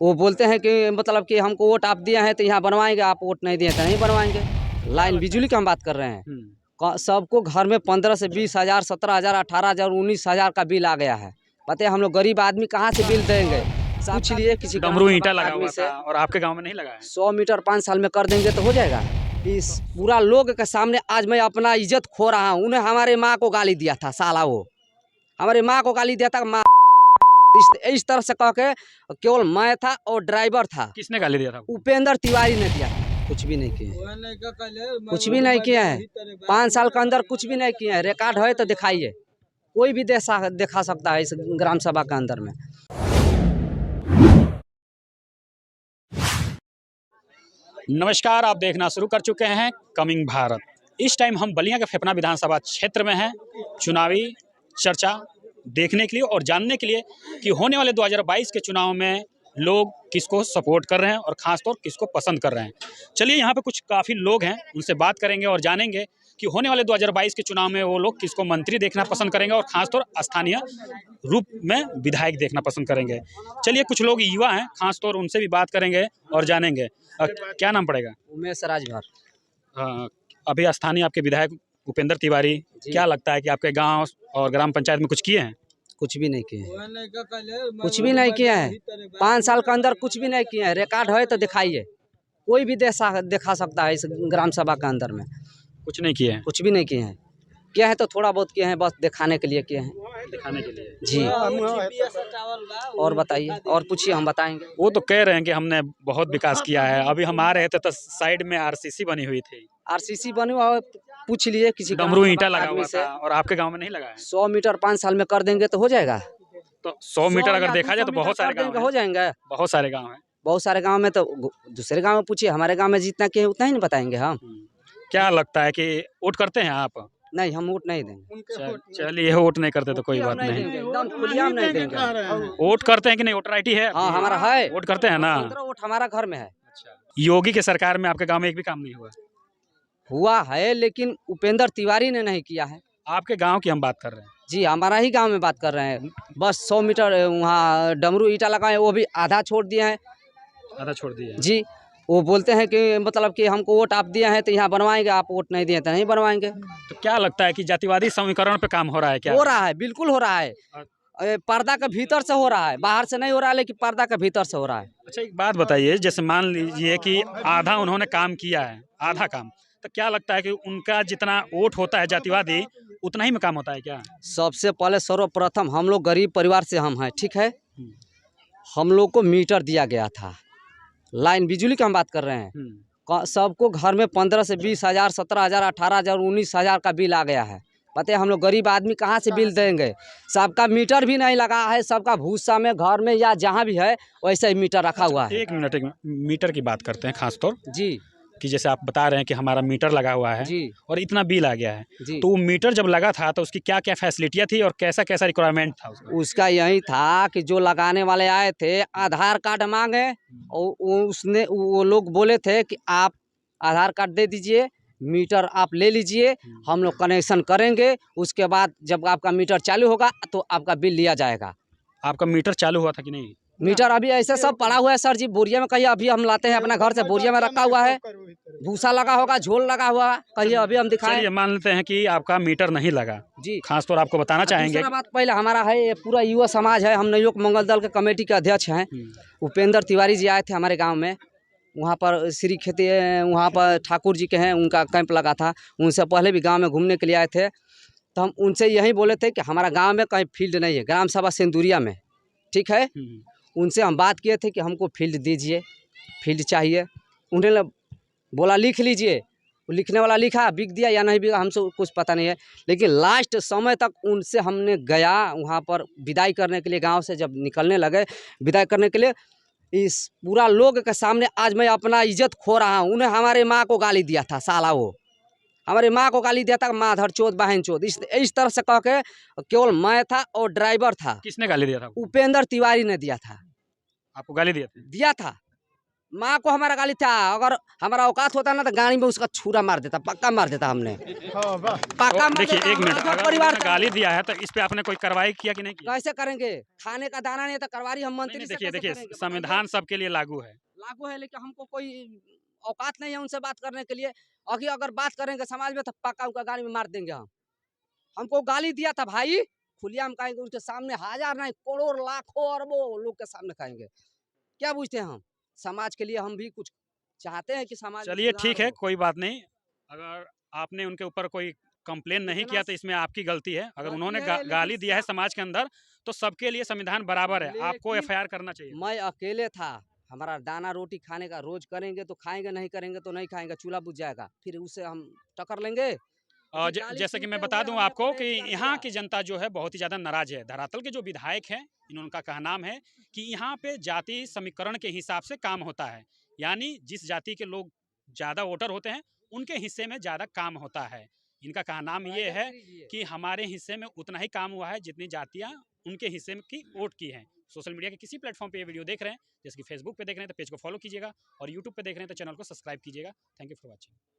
वो बोलते हैं कि मतलब कि हमको वोट आप दिए हैं तो यहाँ बनवाएंगे, आप वोट नहीं दिए तो नहीं बनवाएंगे। लाइन बिजली की हम बात कर रहे हैं। सबको घर में 15 से 20 हज़ार, 17 हज़ार, 18 हज़ार, 19 हज़ार का बिल आ गया है। पता है हम लोग गरीब आदमी कहाँ से बिल देंगे? पूछ लिए किसी डमरू ईंटा लगा हुआ था और आपके गांव में नहीं लगा है। 100 मीटर 5 साल में कर देंगे तो हो जाएगा। इस पूरा लोग के सामने आज मैं अपना इज्जत खो रहा हूँ। उन्हें हमारे माँ को गाली दिया था, साला वो हमारे माँ को गाली दिया था, माँ इस तरह से कह के केवल मैं था और ड्राइवर था। किसने गाली दिया था? उपेंद्र तिवारी ने दिया। कुछ भी नहीं किए, कुछ भी नहीं किए हैं। 5 साल के अंदर कुछ भी नहीं किए हैं। रिकॉर्ड है तो दिखाइए, कोई भी दिखा सकता है इस ग्राम सभा के अंदर में। नमस्कार, आप देखना शुरू कर चुके हैं कमिंग भारत। इस टाइम हम बलिया के फेफना विधानसभा क्षेत्र में हैं। चुनावी चर्चा देखने के लिए और जानने के लिए कि होने वाले 2022 के चुनाव में लोग किसको सपोर्ट कर रहे हैं और ख़ासतौर किसको पसंद कर रहे हैं। चलिए, यहाँ पे कुछ काफ़ी लोग हैं, उनसे बात करेंगे और जानेंगे कि होने वाले 2022 के चुनाव में वो लोग किसको मंत्री देखना पसंद करेंगे और ख़ासतौर स्थानीय रूप में विधायक देखना पसंद करेंगे। चलिए, कुछ लोग युवा हैं, ख़ासतौर उनसे भी बात करेंगे और जानेंगे। क्या नाम पड़ेगा? उमेश राजभर। अभी स्थानीय आपके विधायक उपेंद्र तिवारी, क्या लगता है कि आपके गांव और ग्राम पंचायत में कुछ किए हैं? कुछ भी नहीं किए हैं, कुछ भी नहीं किए हैं। 5 साल के अंदर कुछ भी नहीं किए हैं। रिकॉर्ड है तो दिखाइए, कोई भी दिखा सकता है इस ग्राम सभा के अंदर में। कुछ नहीं किए हैं। कुछ भी नहीं किए हैं। किया है तो थोड़ा बहुत किए हैं, बस दिखाने के लिए किए हैं। दिखाने के लिए जी। और बताइए, और पूछिए, हम बताएंगे। वो तो कह रहे हैं कि हमने बहुत विकास किया है। अभी हम आ रहे थे तो साइड में आरसीसी बनी हुई थी। आरसीसी बनी हुआ, पूछ लिए किसी डमरू ईंटा लगा हुआ था और आपके गांव में नहीं लगा है। 100 मीटर 5 साल में कर देंगे तो हो जाएगा। तो 100 मीटर अगर देखा जाए तो बहुत सारे गांव हो जाएंगे। बहुत सारे गांव हैं। बहुत सारे गांव में तो दूसरे गांव में पूछिए, हमारे गांव में जितना किए उतना ही नहीं बताएंगे हम। क्या लगता है कि वोट करते हैं आप? नहीं, हम वोट नहीं देंगे। चलिए, वोट नहीं करते तो कोई बात नहीं। एकदम खुलेआम नहीं देंगे। वोट करते हैं कि नहीं? वोटर आईडी है? हाँ, हमारा है। वोट करते हैं ना? 15 वोट हमारा घर में है। योगी के सरकार में आपके गांव में एक भी काम नहीं हुआ है, लेकिन उपेंद्र तिवारी ने नहीं किया है। आपके गांव की हम बात कर रहे हैं। जी, हमारा ही गांव में बात कर रहे हैं। बस 100 मीटर वहाँ डमरू ईंटा लगाए, वो भी आधा छोड़ दिए हैं। आधा छोड़ दिए जी। वो बोलते हैं कि मतलब कि हमको वोट आप दिए हैं तो यहाँ बनवाएंगे, आप वोट नहीं दिए तो नहीं बनवाएंगे। तो क्या लगता है कि जातिवादी समीकरण पे काम हो रहा है? क्या हो रहा है? बिल्कुल हो रहा है। पर्दा के भीतर से हो रहा है, बाहर से नहीं हो रहा है, लेकिन पर्दा के भीतर से हो रहा है। अच्छा, एक बात बताइए, जैसे मान लीजिए कि आधा उन्होंने काम किया है, आधा काम, तो क्या लगता है कि उनका जितना वोट होता है जातिवादी, उतना ही में काम होता है क्या? सबसे पहले सर्वप्रथम हम लोग गरीब परिवार से हम हैं, ठीक है। हम लोग को मीटर दिया गया था, लाइन बिजली की हम बात कर रहे हैं। सबको घर में 15 से 20 हज़ार, 17 हज़ार, 18 हज़ार, 19 हज़ार का बिल आ गया है। पता है हम लोग गरीब आदमी कहाँ से बिल देंगे? सबका मीटर भी नहीं लगा है, सबका भूसा में घर में या जहाँ भी है वैसे ही मीटर रखा हुआ है। एक मिनट, मीटर की बात करते हैं खासतौर जी। कि जैसे आप बता रहे हैं कि हमारा मीटर लगा हुआ है जी। और इतना बिल आ गया है, जी। तो वो मीटर जब लगा था तो उसकी क्या क्या फैसिलिटियाँ थी और कैसा कैसा रिक्वायरमेंट था उसका यही था कि जो लगाने वाले आए थे आधार कार्ड मांगे और वो लोग बोले थे कि आप आधार कार्ड दे दीजिए, मीटर आप ले लीजिए, हम लोग कनेक्शन करेंगे, उसके बाद जब आपका मीटर चालू होगा तो आपका बिल लिया जाएगा। आपका मीटर चालू हुआ था कि नहीं? मीटर अभी ऐसे सब पड़ा हुआ है सर जी, बोरिया में कहिए, अभी हम लाते हैं अपना घर से, बोरिया में रखा हुआ है, भूसा लगा होगा, झोल लगा हुआ, कहिए अभी हम दिखाएं। चलिए, मान लेते हैं कि आपका मीटर नहीं लगा जी, खासतौर आपको बताना चाहेंगे। बात पहले हमारा है, ये पूरा युवा समाज है, हम नवयुवक मंगल दल के कमेटी के अध्यक्ष हैं। उपेंद्र तिवारी जी आए थे हमारे गाँव में, वहाँ पर श्री खेती, वहाँ पर ठाकुर जी के हैं, उनका कैंप लगा था। उनसे पहले भी गाँव में घूमने के लिए आए थे, तो हम उनसे यही बोले थे कि हमारा गाँव में कहीं फील्ड नहीं है, ग्राम सभा सिंदूरिया में, ठीक है। उनसे हम बात किए थे कि हमको फील्ड दीजिए, फील्ड चाहिए। उन्होंने बोला लिख लीजिए, वो लिखने वाला लिखा, बिक दिया या नहीं बिका हमसे कुछ पता नहीं है। लेकिन लास्ट समय तक उनसे हमने गया वहाँ पर विदाई करने के लिए, गांव से जब निकलने लगे विदाई करने के लिए, इस पूरा लोग के सामने आज मैं अपना इज्जत खो रहा हूँ। उन्हें हमारे माँ को गाली दिया था, साला वो हमारे माँ को गाली दिया था, माधर चोद बहन चोद, इस तरह से कह के केवल मैं था और ड्राइवर था। किसने गाली दिया था? उपेंद्र तिवारी ने दिया था। आपको गाली दिया था? दिया था। माँ को हमारा गाली था, अगर हमारा औकात होता ना तो गाड़ी में उसका छुरा मार देता, पक्का मार देता हमने, पक्का तो मार देखिए देता। एक मिनट, हमारा अगर परिवार उन्होंने था। गाली दिया है तो इस पे आपने कोई कार्रवाई किया कि नहीं किया? कैसे करेंगे? खाने का दाना नहीं है तो करवारी हम नहीं मंत्री नहीं, से देखिए कैसे देखिए, करेंगे बताइए? संविधान सबके लिए लागू है। लागू है लेकिन हमको कोई औकात नहीं है उनसे बात करने के लिए। अगर बात करेंगे समाज में तो पक्का उनका गाड़ी में मार देंगे हम। हमको गाली दिया था भाई, खुलेआम कहेंगे उसके सामने, हजार नहीं करोड़ लाखों अरबों लोग के सामने कहेंगे। क्या पूछते हैं हम? समाज के लिए हम भी कुछ चाहते हैं कि समाज में चलिए सुधार ठीक है, हो। कोई बात नहीं। अगर आपने उनके ऊपर कोई कंप्लेन नहीं इतना किया तो इसमें आपकी गलती है। अगर गलती उन्होंने है लेकिन गाली दिया है समाज के अंदर तो सबके लिए संविधान बराबर है, आपको लेकिन एफआईआर करना चाहिए था। मैं अकेले था, हमारा दाना रोटी खाने का रोज करेंगे तो खाएंगे, नहीं करेंगे तो नहीं खाएंगे, चूल्हा बुझ जाएगा, फिर उससे हम टक्कर लेंगे। और अभी गाली जैसे कि मैं सुनते बता हुए दूं हमने आपको कि परहेज कर यहाँ दिया। की जनता जो है बहुत ही ज़्यादा नाराज है। धरातल के जो विधायक हैं, इनका कहनाम है कि यहाँ पे जाति समीकरण के हिसाब से काम होता है, यानी जिस जाति के लोग ज़्यादा वोटर होते हैं उनके हिस्से में ज़्यादा काम होता है। इनका कहनाम ये है कि हमारे हिस्से में उतना ही काम हुआ है जितनी जातियाँ उनके हिस्से में की वोट की हैं। सोशल मीडिया के किसी प्लेटफॉर्म पे ये वीडियो देख रहे हैं, जैसे कि फेसबुक पे देख रहे हैं तो पेज को फॉलो कीजिएगा, और यूट्यूब पे देख रहे हैं तो चैनल को सब्सक्राइब कीजिएगा। Thank you for watching.